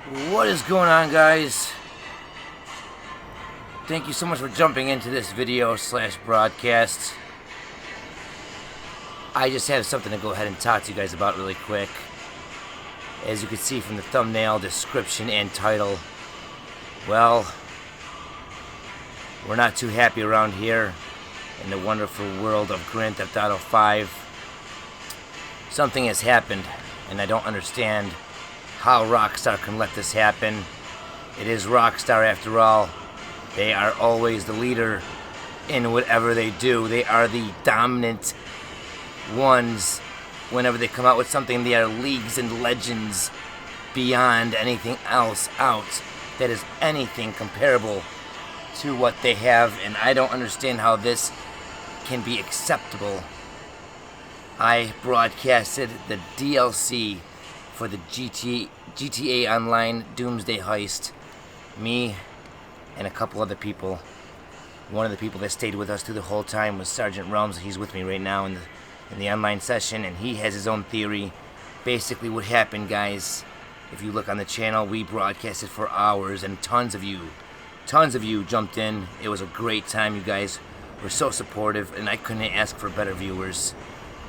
What is going on, guys? Thank you so much for jumping into this video / broadcast. I just have something to go ahead and talk to you guys about really quick. As you can see from the thumbnail, description, and title, well, we're not too happy around here in the wonderful world of Grand Theft Auto 5. Something has happened, and I don't understand how Rockstar can let this happen. It is Rockstar after all. They are always the leader in whatever they do. They are the dominant ones. Whenever they come out with something, they are leagues and legends beyond anything else out that is anything comparable to what they have, and I don't understand how this can be acceptable. I broadcasted the DLC for the GTA Online Doomsday Heist. Me and a couple other people. One of the people that stayed with us through the whole time was Sergeant Realms. He's with me right now in the online session, and he has his own theory. Basically what happened, guys, if you look on the channel, we broadcasted for hours, and tons of you jumped in. It was a great time. You guys were so supportive, and I couldn't ask for better viewers.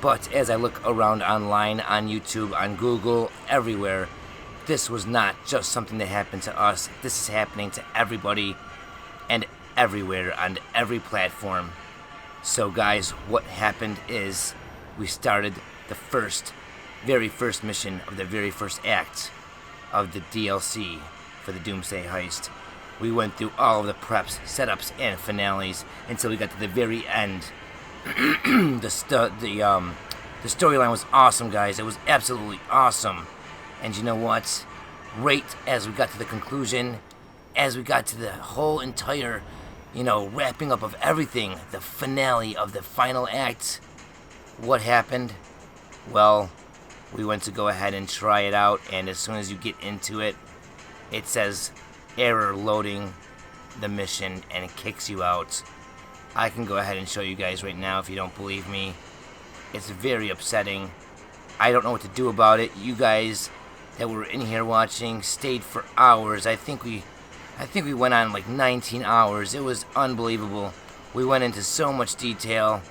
But as I look around online, on YouTube, on Google, everywhere, this was not just something that happened to us. This is happening to everybody and everywhere on every platform. So guys, what happened is we started the very first mission of the very first act of the DLC for the Doomsday Heist. We went through all of the preps, setups, and finales until we got to the very end. The storyline was awesome, guys. It was absolutely awesome. And you know what? Right as we got to the conclusion, as we got to the whole entire, wrapping up of everything, the finale of the final act, what happened? Well, we went to go ahead and try it out, and as soon as you get into it, it says error loading the mission, and it kicks you out. I can go ahead and show you guys right now if you don't believe me. It's very upsetting. I don't know what to do about it. You guys that were in here watching stayed for hours. I think we went on like 19 hours. It was unbelievable. We went into so much detail.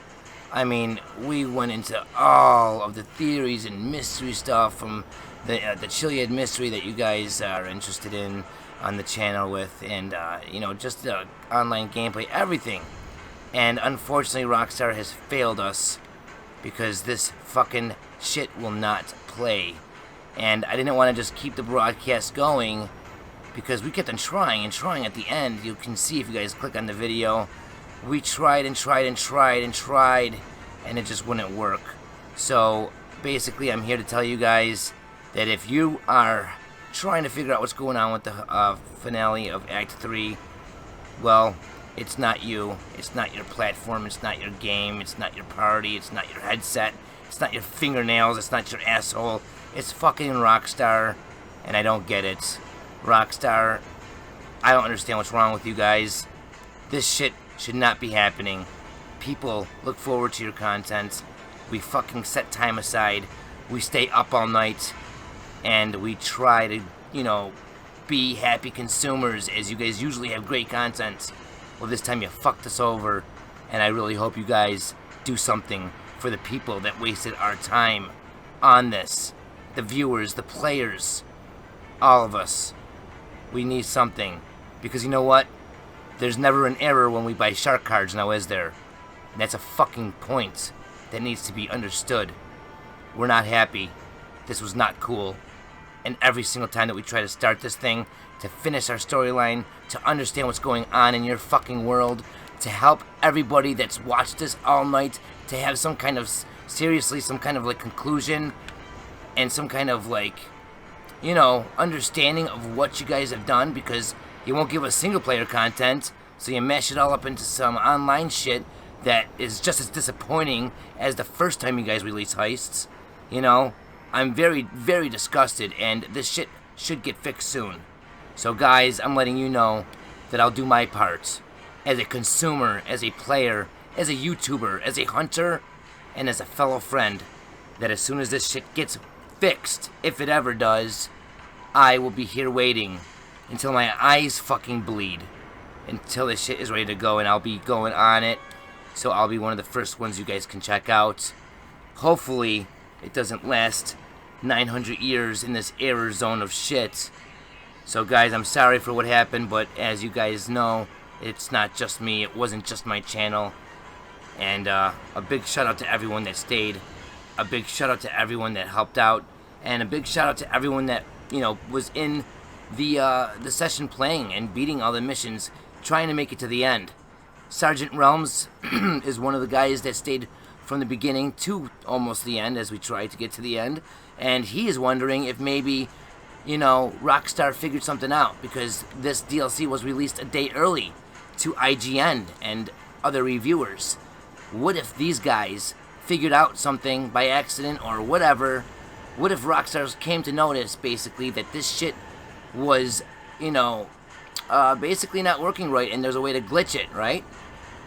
I mean, we went into all of the theories and mystery stuff from the Chiliad mystery that you guys are interested in on the channel with, and just the online gameplay, everything. And unfortunately, Rockstar has failed us because this fucking shit will not play. And I didn't want to just keep the broadcast going because we kept on trying and trying. At the end, you can see if you guys click on the video, we tried and tried and tried and tried, and it just wouldn't work. So basically, I'm here to tell you guys that if you are trying to figure out what's going on with the finale of Act 3, well, it's not you, it's not your platform, it's not your game, it's not your party, it's not your headset, it's not your fingernails, it's not your asshole, it's fucking Rockstar, and I don't get it. Rockstar, I don't understand what's wrong with you guys. This shit should not be happening. People look forward to your content. We fucking set time aside. We stay up all night, and we try to, be happy consumers, as you guys usually have great content. Well, this time you fucked us over, and I really hope you guys do something for the people that wasted our time on this. The viewers, the players, all of us. We need something, because you know what? There's never an error when we buy shark cards now, is there? And that's a fucking point that needs to be understood. We're not happy. This was not cool. And every single time that we try to start this thing, to finish our storyline, to understand what's going on in your fucking world, to help everybody that's watched this all night, to have some kind of, seriously, some kind of conclusion, and some kind of understanding of what you guys have done, because you won't give us single player content, so you mash it all up into some online shit that is just as disappointing as the first time you guys release heists. I'm very, very disgusted, and this shit should get fixed soon. So guys, I'm letting you know that I'll do my part as a consumer, as a player, as a YouTuber, as a hunter, and as a fellow friend, that as soon as this shit gets fixed, if it ever does, I will be here waiting until my eyes fucking bleed, until this shit is ready to go, and I'll be going on it. So I'll be one of the first ones you guys can check out. Hopefully, it doesn't last 900 years in this error zone of shit. So guys, I'm sorry for what happened, but as you guys know, it's not just me. It wasn't just my channel. And a big shout out to everyone that stayed. A big shout out to everyone that helped out. And a big shout out to everyone that, you know, was in the session playing and beating all the missions, trying to make it to the end. Sergeant Realms is one of the guys that stayed from the beginning to almost the end as we tried to get to the end. And he is wondering if maybe, you know, Rockstar figured something out, because this DLC was released a day early to IGN and other reviewers. What if these guys figured out something by accident or whatever? What if Rockstar came to notice, basically, that this shit was, you know, basically not working right, and there's a way to glitch it, right?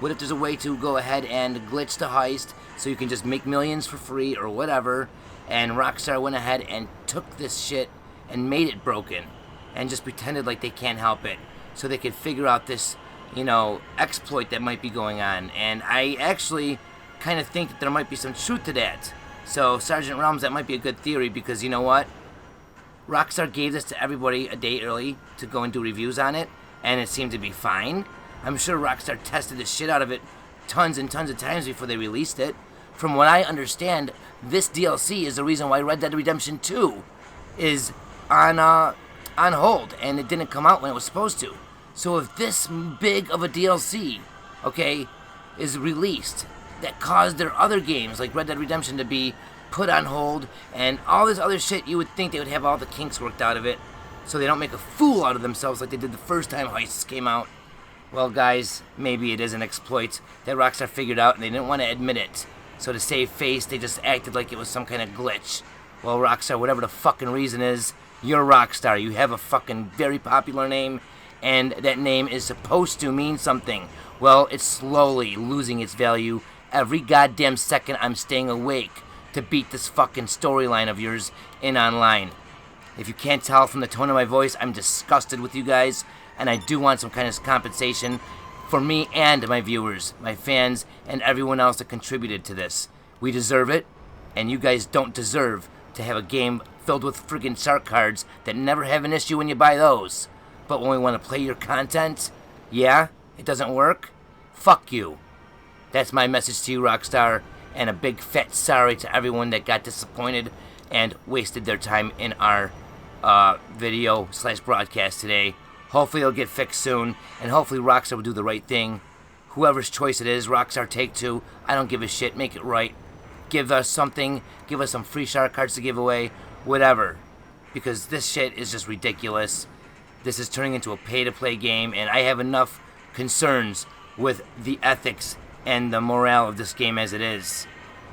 What if there's a way to go ahead and glitch the heist so you can just make millions for free or whatever, and Rockstar went ahead and took this shit and made it broken and just pretended like they can't help it so they could figure out this, you know, exploit that might be going on. And I actually kind of think that there might be some truth to that. So Sergeant Realms, that might be a good theory, because you know what? Rockstar gave this to everybody a day early to go and do reviews on it, and it seemed to be fine. I'm sure Rockstar tested the shit out of it tons and tons of times before they released it. From what I understand, this DLC is the reason why Red Dead Redemption 2 is on hold, and it didn't come out when it was supposed to. So if this big of a DLC, okay, is released that caused their other games like Red Dead Redemption to be put on hold and all this other shit, you would think they would have all the kinks worked out of it so they don't make a fool out of themselves like they did the first time Heists came out. Well, guys, maybe it is an exploit that Rockstar figured out and they didn't want to admit it. So to save face, they just acted like it was some kind of glitch. Well, Rockstar, whatever the fucking reason is, you're Rockstar. You have a fucking very popular name, and that name is supposed to mean something. Well, it's slowly losing its value every goddamn second I'm staying awake to beat this fucking storyline of yours in online. If you can't tell from the tone of my voice, I'm disgusted with you guys, and I do want some kind of compensation for me and my viewers, my fans, and everyone else that contributed to this. We deserve it, and you guys don't deserve to have a game filled with friggin' shark cards that never have an issue when you buy those. But when we want to play your content, yeah, it doesn't work? Fuck you. That's my message to you, Rockstar, and a big fat sorry to everyone that got disappointed and wasted their time in our video/broadcast today. Hopefully it'll get fixed soon, and hopefully Rockstar will do the right thing. Whoever's choice it is, Rockstar Take-Two, I don't give a shit, make it right. Give us something, give us some free shark cards to give away, whatever. Because this shit is just ridiculous. This is turning into a pay-to-play game, and I have enough concerns with the ethics and the morale of this game as it is.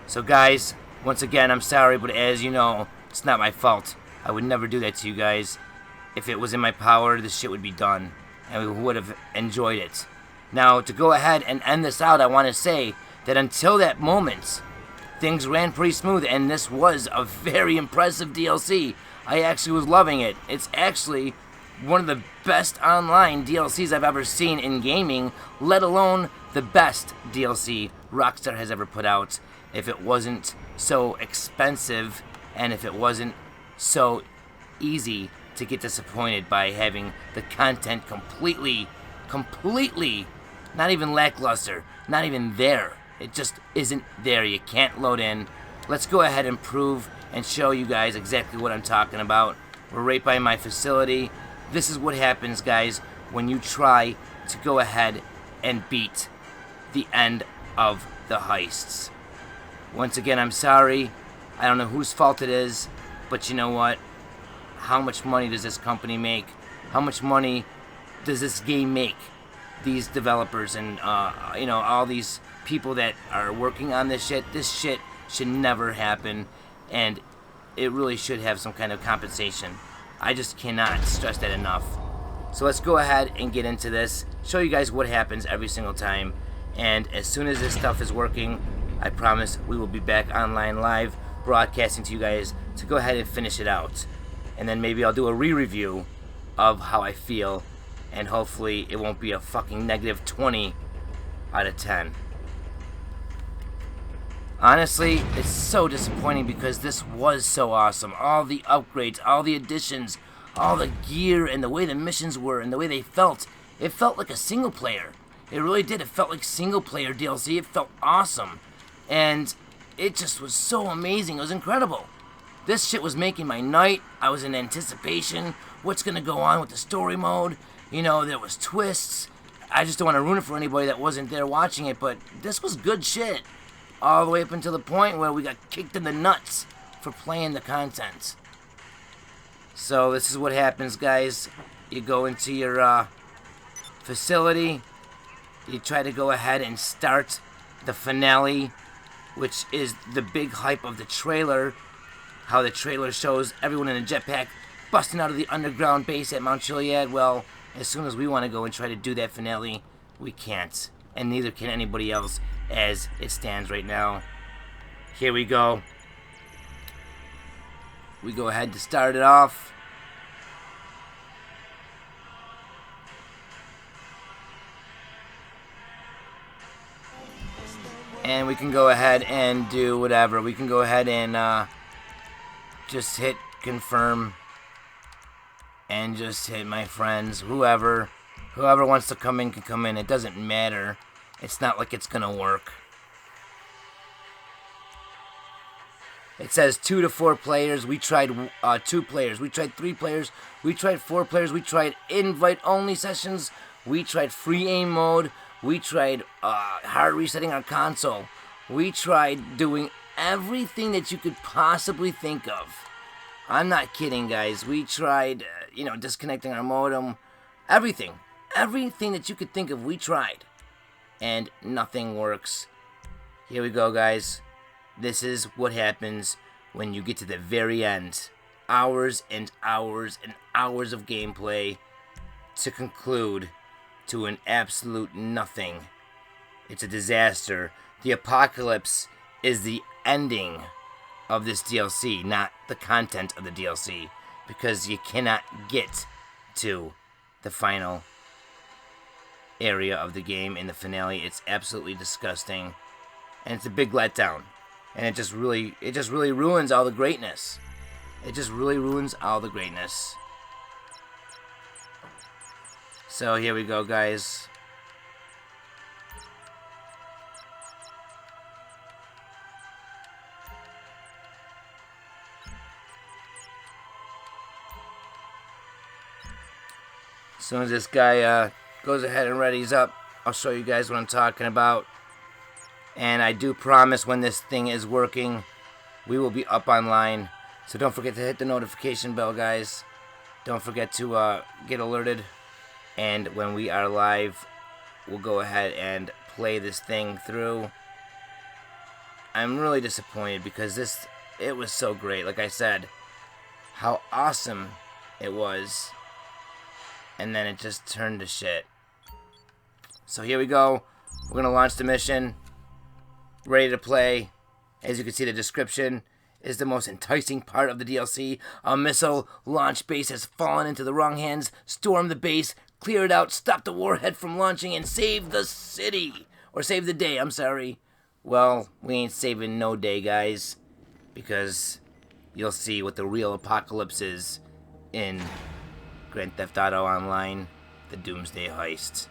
So guys, once again, I'm sorry, but as you know, it's not my fault. I would never do that to you guys. If it was in my power, this shit would be done, and we would have enjoyed it. Now, to go ahead and end this out, I want to say that until that moment, things ran pretty smooth, and this was a very impressive DLC. I actually was loving it. It's actually one of the best online DLCs I've ever seen in gaming, let alone the best DLC Rockstar has ever put out. If it wasn't so expensive, and if it wasn't so easy to get disappointed by having the content completely, not even lackluster, not even there. It just isn't there. You can't load in. Let's go ahead and prove and show you guys exactly what I'm talking about. We're right by my facility. This is what happens, guys, when you try to go ahead and beat the end of the heists. Once again, I'm sorry. I don't know whose fault it is, but you know what? How much money does this company make? How much money does this game make? These developers and, you know, all these people that are working on this shit should never happen, and it really should have some kind of compensation. I just cannot stress that enough. So let's go ahead and get into this, show you guys what happens every single time, and as soon as this stuff is working, I promise we will be back online live, broadcasting to you guys to go ahead and finish it out. and then maybe I'll do a re-review of how I feel, and hopefully it won't be a fucking negative 20 out of 10. Honestly, it's so disappointing because this was so awesome. All the upgrades, all the additions, all the gear, and the way the missions were, and the way they felt. It felt like a single player. It really did. It felt like single player DLC. It felt awesome. And it just was so amazing. It was incredible. This shit was making my night. I was in anticipation. What's going to go on with the story mode? You know, there was twists. I just don't want to ruin it for anybody that wasn't there watching it, but this was good shit. All the way up until the point where we got kicked in the nuts for playing the content. So this is what happens, guys. You go into your facility. You try to go ahead and start the finale, which is the big hype of the trailer. How the trailer shows everyone in a jetpack busting out of the underground base at Mount Chiliad. Well, as soon as we want to go and try to do that finale, we can't. And neither can anybody else as it stands right now. Here we go. We go ahead to start it off. And we can go ahead and do whatever. We can go ahead and just hit confirm. And just hit my friends. Whoever wants to come in can come in. It doesn't matter. It's not like it's gonna work. It says 2 to 4 players. We tried 2 players. We tried 3 players. We tried 4 players. We tried invite-only sessions. We tried free aim mode. We tried hard resetting our console. We tried doing everything that you could possibly think of. I'm not kidding, guys. We tried, disconnecting our modem. Everything. Everything that you could think of, we tried. And nothing works. Here we go, guys. This is what happens when you get to the very end. Hours and hours and hours of gameplay to conclude to an absolute nothing. It's a disaster. The apocalypse is the ending of this DLC, not the content of the DLC, because you cannot get to the final area of the game in the finale. It's absolutely disgusting, and it's a big letdown, and it just really ruins all the greatness. It just really ruins all the greatness. So here we go, guys. As soon as this guy goes ahead and readies up, I'll show you guys what I'm talking about. And I do promise when this thing is working, we will be up online. So don't forget to hit the notification bell, guys. Don't forget to get alerted. And when we are live, we'll go ahead and play this thing through. I'm really disappointed because it was so great. Like I said, how awesome it was. And then it just turned to shit. So here we go. We're going to launch the mission. Ready to play. As you can see, the description is the most enticing part of the DLC. A missile launch base has fallen into the wrong hands. Storm the base, clear it out, stop the warhead from launching, and save the city. Or save the day, I'm sorry. Well, we ain't saving no day, guys. Because you'll see what the real apocalypse is in Grand Theft Auto Online, the Doomsday Heist.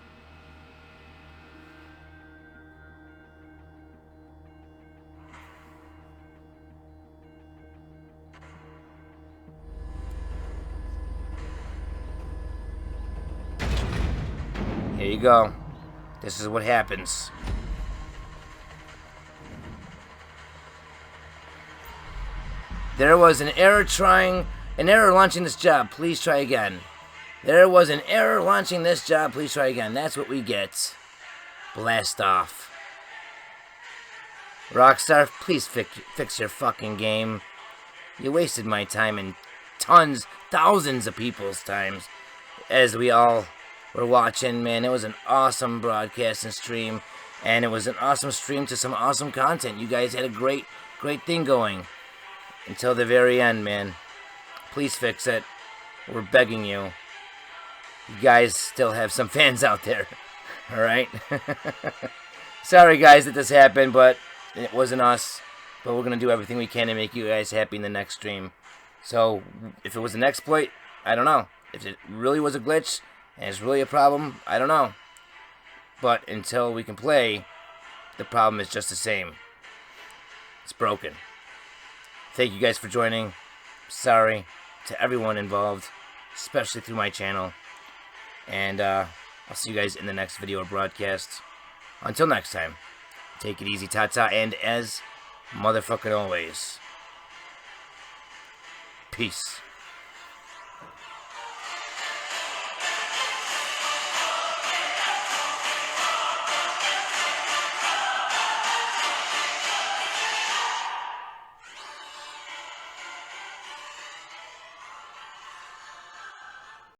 Here you go. This is what happens. There was an error launching this job. Please try again. There was an error launching this job. Please try again. That's what we get. Blast off. Rockstar, please fix your fucking game. You wasted my time and thousands of people's times as we all were watching. Man, it was an awesome broadcast and stream, and it was an awesome stream to some awesome content. You guys had a great thing going until the very end, man. Please fix it. We're begging you. You guys still have some fans out there. Alright? Sorry guys that this happened, but it wasn't us. But we're going to do everything we can to make you guys happy in the next stream. So, if it was an exploit, I don't know. If it really was a glitch, and it's really a problem, I don't know. But until we can play, the problem is just the same. It's broken. Thank you guys for joining. Sorry to everyone involved, especially through my channel. And I'll see you guys in the next video or broadcast. Until next time, take it easy, Tata, and as motherfucking always, peace.